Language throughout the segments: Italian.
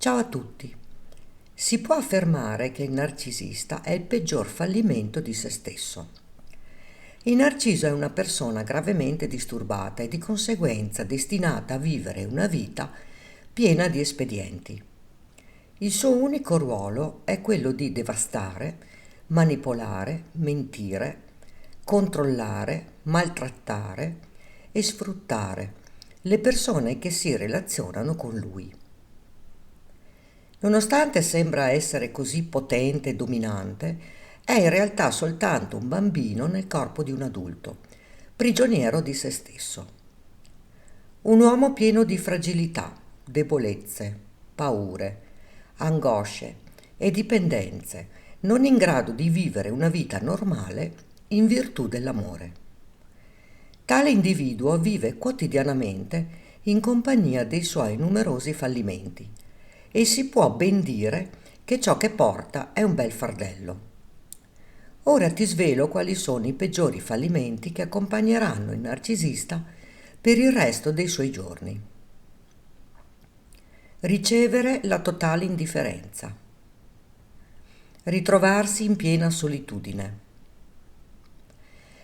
Ciao a tutti. Si può affermare che il narcisista è il peggior fallimento di se stesso. Il narciso è una persona gravemente disturbata e di conseguenza destinata a vivere una vita piena di espedienti. Il suo unico ruolo è quello di devastare, manipolare, mentire, controllare, maltrattare e sfruttare le persone che si relazionano con lui. Nonostante sembra essere così potente e dominante, è in realtà soltanto un bambino nel corpo di un adulto, prigioniero di se stesso. Un uomo pieno di fragilità, debolezze, paure, angosce e dipendenze, non in grado di vivere una vita normale in virtù dell'amore. Tale individuo vive quotidianamente in compagnia dei suoi numerosi fallimenti e si può ben dire che ciò che porta è un bel fardello. Ora ti svelo quali sono i peggiori fallimenti che accompagneranno il narcisista per il resto dei suoi giorni. Ricevere la totale indifferenza. Ritrovarsi in piena solitudine.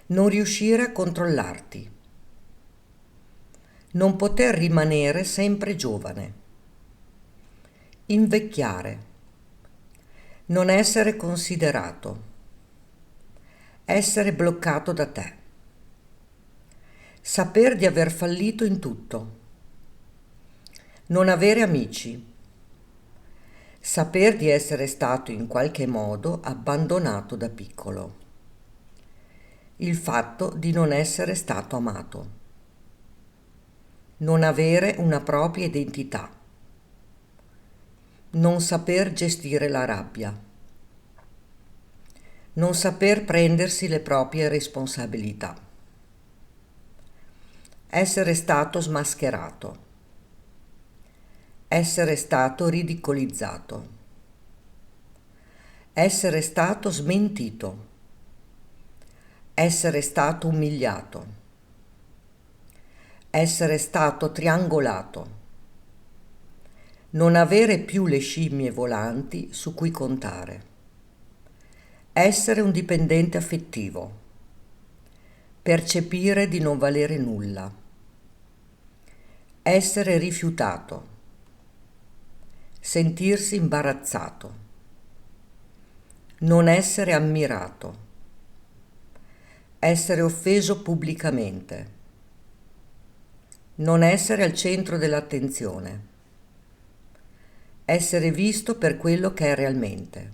Non riuscire a controllarti. Non poter rimanere sempre giovane. Invecchiare. Non essere considerato. Essere bloccato da te. Saper di aver fallito in tutto. Non avere amici. Saper di essere stato in qualche modo abbandonato da piccolo. Il fatto di non essere stato amato. Non avere una propria identità. Non saper gestire la rabbia. Non saper prendersi le proprie responsabilità. Essere stato smascherato. Essere stato ridicolizzato. Essere stato smentito. Essere stato umiliato. Essere stato triangolato. Non avere più le scimmie volanti su cui contare. Essere un dipendente affettivo. Percepire di non valere nulla. Essere rifiutato. Sentirsi imbarazzato. Non essere ammirato. Essere offeso pubblicamente. Non essere al centro dell'attenzione. Essere visto per quello che è realmente.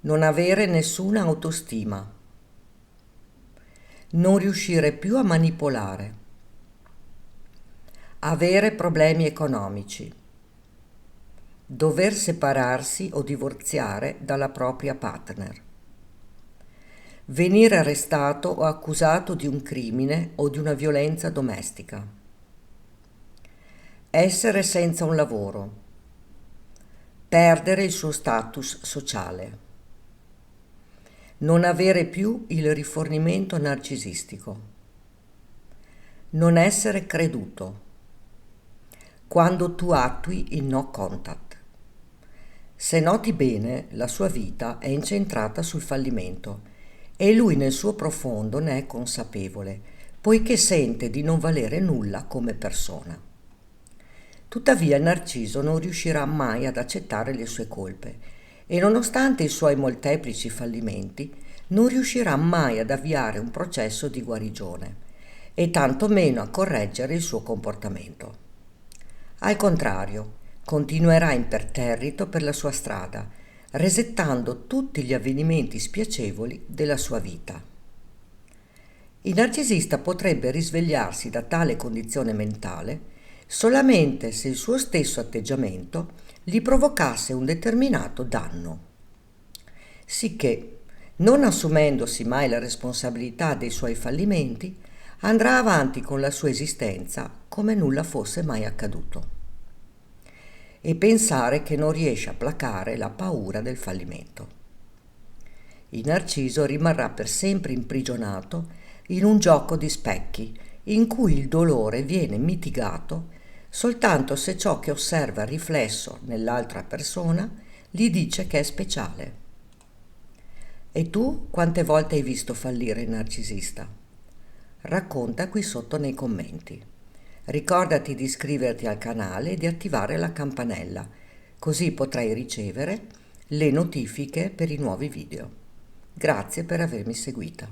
Non avere nessuna autostima. Non riuscire più a manipolare. Avere problemi economici. Dover separarsi o divorziare dalla propria partner. Venire arrestato o accusato di un crimine o di una violenza domestica. Essere senza un lavoro. Perdere il suo status sociale. Non avere più il rifornimento narcisistico. Non essere creduto. Quando tu attui il no contact. Se noti bene, la sua vita è incentrata sul fallimento e lui nel suo profondo ne è consapevole, poiché sente di non valere nulla come persona. Tuttavia il narciso non riuscirà mai ad accettare le sue colpe e nonostante i suoi molteplici fallimenti non riuscirà mai ad avviare un processo di guarigione e tantomeno a correggere il suo comportamento. Al contrario, continuerà imperterrito per la sua strada, resettando tutti gli avvenimenti spiacevoli della sua vita. Il narcisista potrebbe risvegliarsi da tale condizione mentale solamente se il suo stesso atteggiamento gli provocasse un determinato danno. Sicché, non assumendosi mai la responsabilità dei suoi fallimenti, andrà avanti con la sua esistenza come nulla fosse mai accaduto. E pensare che non riesce a placare la paura del fallimento. Il narciso rimarrà per sempre imprigionato in un gioco di specchi in cui il dolore viene mitigato soltanto se ciò che osserva riflesso nell'altra persona gli dice che è speciale. E tu quante volte hai visto fallire il narcisista? Racconta qui sotto nei commenti. Ricordati di iscriverti al canale e di attivare la campanella, così potrai ricevere le notifiche per i nuovi video. Grazie per avermi seguita.